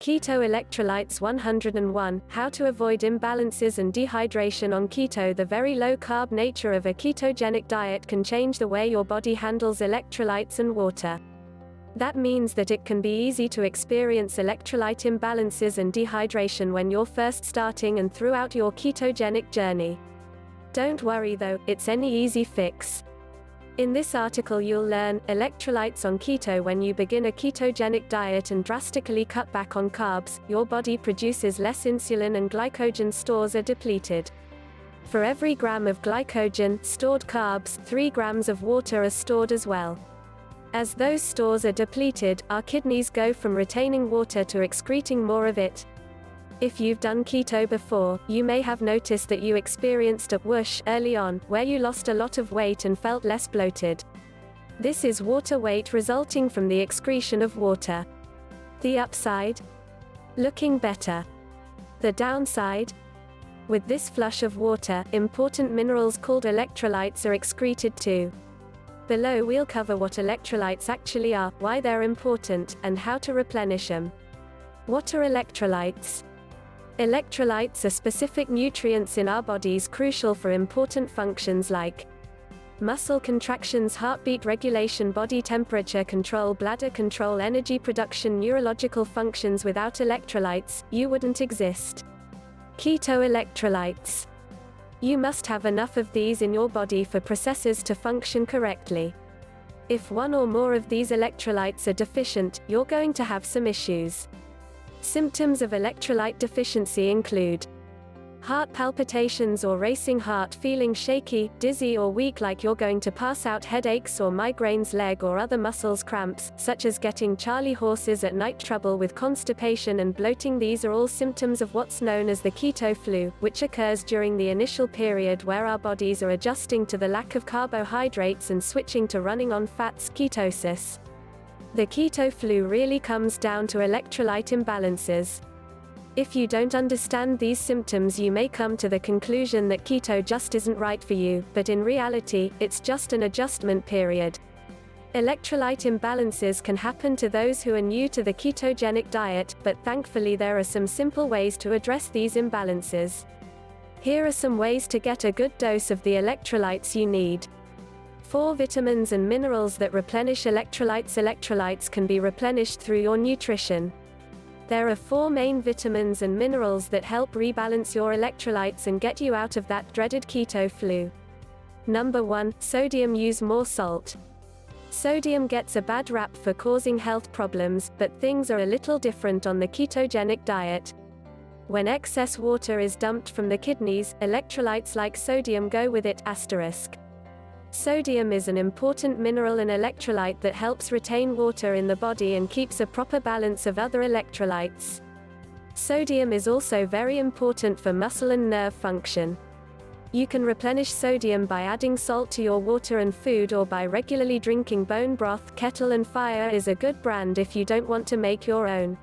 Keto Electrolytes 101, How to Avoid Imbalances and Dehydration on Keto. The very low-carb nature of a ketogenic diet can change the way your body handles electrolytes and water. That means that it can be easy to experience electrolyte imbalances and dehydration when you're first starting and throughout your ketogenic journey. Don't worry though, it's any easy fix. In this article you'll learn, electrolytes on keto. When you begin a ketogenic diet and drastically cut back on carbs, your body produces less insulin and glycogen stores are depleted. For every gram of glycogen, stored carbs, 3 grams of water are stored as well. As those stores are depleted, our kidneys go from retaining water to excreting more of it. If you've done keto before, you may have noticed that you experienced a whoosh early on, where you lost a lot of weight and felt less bloated. This is water weight resulting from the excretion of water. The upside? Looking better. The downside? With this flush of water, important minerals called electrolytes are excreted too. Below we'll cover what electrolytes actually are, why they're important, and how to replenish them. What are electrolytes? Electrolytes are specific nutrients in our bodies crucial for important functions like muscle contractions, heartbeat regulation, body temperature control, bladder control, energy production, neurological functions. Without electrolytes, you wouldn't exist. Keto electrolytes. You must have enough of these in your body for processes to function correctly. If one or more of these electrolytes are deficient, you're going to have some issues. Symptoms of electrolyte deficiency include heart palpitations or racing heart, feeling shaky, dizzy or weak like you're going to pass out, headaches or migraines, leg or other muscles cramps, such as getting charley horses at night, trouble with constipation and bloating. These are all symptoms of what's known as the keto flu, which occurs during the initial period where our bodies are adjusting to the lack of carbohydrates and switching to running on fats, ketosis. The keto flu really comes down to electrolyte imbalances. If you don't understand these symptoms, you may come to the conclusion that keto just isn't right for you, but in reality, it's just an adjustment period. Electrolyte imbalances can happen to those who are new to the ketogenic diet, but thankfully there are some simple ways to address these imbalances. Here are some ways to get a good dose of the electrolytes you need. 4 vitamins and minerals that replenish electrolytes. Electrolytes can be replenished through your nutrition. There are 4 main vitamins and minerals that help rebalance your electrolytes and get you out of that dreaded keto flu. Number 1, sodium. Use more salt. Sodium gets a bad rap for causing health problems, but things are a little different on the ketogenic diet. When excess water is dumped from the kidneys, electrolytes like sodium go with it. Sodium is an important mineral and electrolyte that helps retain water in the body and keeps a proper balance of other electrolytes. Sodium is also very important for muscle and nerve function. You can replenish sodium by adding salt to your water and food or by regularly drinking bone broth. Kettle and Fire is a good brand if you don't want to make your own.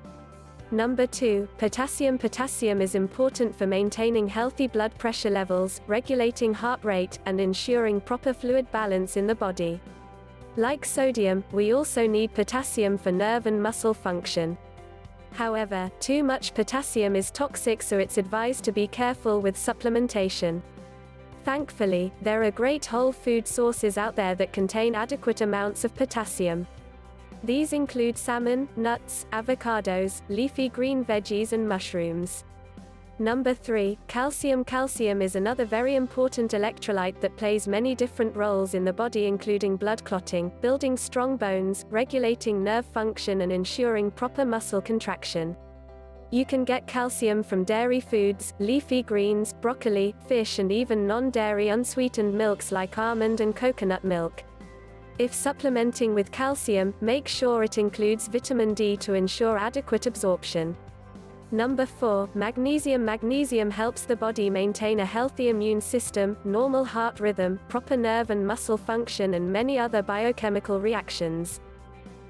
Number 2, potassium. Potassium is important for maintaining healthy blood pressure levels, regulating heart rate, and ensuring proper fluid balance in the body. Like sodium, we also need potassium for nerve and muscle function. However, too much potassium is toxic, so it's advised to be careful with supplementation. Thankfully, there are great whole food sources out there that contain adequate amounts of potassium. These include salmon, nuts, avocados, leafy green veggies and mushrooms. Number 3, calcium. Calcium is another very important electrolyte that plays many different roles in the body, including blood clotting, building strong bones, regulating nerve function and ensuring proper muscle contraction. You can get calcium from dairy foods, leafy greens, broccoli, fish and even non-dairy unsweetened milks like almond and coconut milk. If supplementing with calcium, make sure it includes vitamin D to ensure adequate absorption. Number 4, magnesium. Magnesium helps the body maintain a healthy immune system, normal heart rhythm, proper nerve and muscle function and many other biochemical reactions.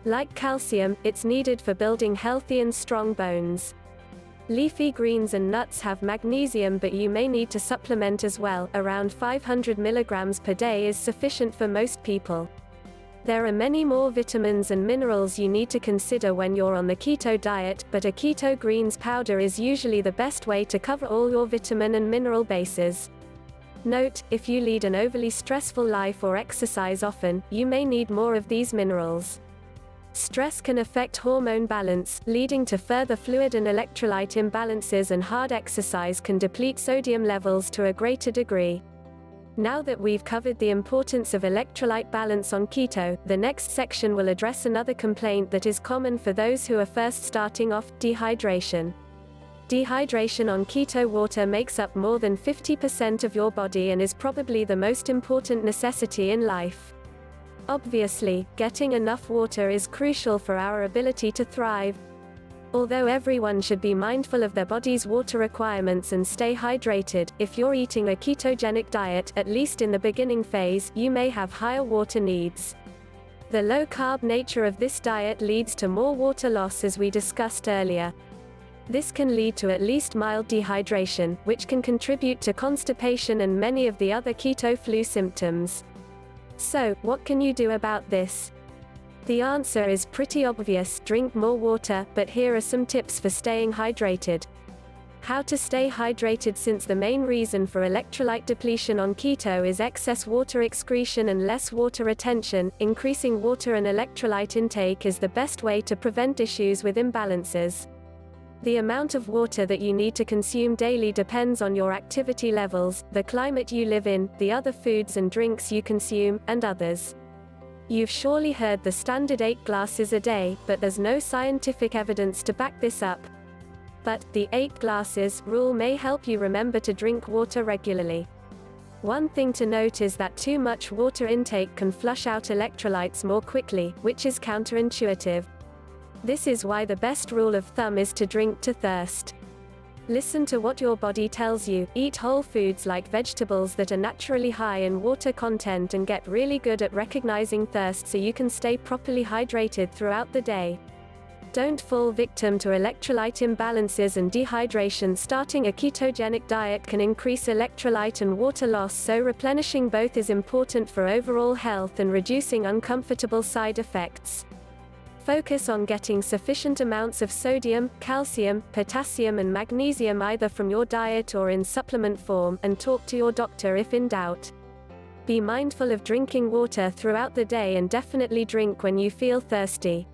Like calcium, it's needed for building healthy and strong bones. Leafy greens and nuts have magnesium, but you may need to supplement as well. Around 500 milligrams per day is sufficient for most people. There are many more vitamins and minerals you need to consider when you're on the keto diet, but a keto greens powder is usually the best way to cover all your vitamin and mineral bases. Note, if you lead an overly stressful life or exercise often, you may need more of these minerals. Stress can affect hormone balance, leading to further fluid and electrolyte imbalances, and hard exercise can deplete sodium levels to a greater degree. Now that we've covered the importance of electrolyte balance on keto, the next section will address another complaint that is common for those who are first starting off: dehydration. Dehydration on keto water makes up more than 50% of your body and is probably the most important necessity in life. Obviously, getting enough water is crucial for our ability to thrive. Although everyone should be mindful of their body's water requirements and stay hydrated, if you're eating a ketogenic diet, at least in the beginning phase, you may have higher water needs. The low-carb nature of this diet leads to more water loss, as we discussed earlier. This can lead to at least mild dehydration, which can contribute to constipation and many of the other keto flu symptoms. So, what can you do about this? The answer is pretty obvious: drink more water, but here are some tips for staying hydrated. How to stay hydrated? Since the main reason for electrolyte depletion on keto is excess water excretion and less water retention, increasing water and electrolyte intake is the best way to prevent issues with imbalances. The amount of water that you need to consume daily depends on your activity levels, the climate you live in, the other foods and drinks you consume, and others. You've surely heard the standard 8 glasses a day, but there's no scientific evidence to back this up. But the 8 glasses rule may help you remember to drink water regularly. One thing to note is that too much water intake can flush out electrolytes more quickly, which is counterintuitive. This is why the best rule of thumb is to drink to thirst. Listen to what your body tells you. Eat whole foods like vegetables that are naturally high in water content, and get really good at recognizing thirst so you can stay properly hydrated throughout the day. Don't fall victim to electrolyte imbalances and dehydration. Starting a ketogenic diet can increase electrolyte and water loss, so replenishing both is important for overall health and reducing uncomfortable side effects. Focus on getting sufficient amounts of sodium, calcium, potassium and magnesium either from your diet or in supplement form, and talk to your doctor if in doubt. Be mindful of drinking water throughout the day and definitely drink when you feel thirsty.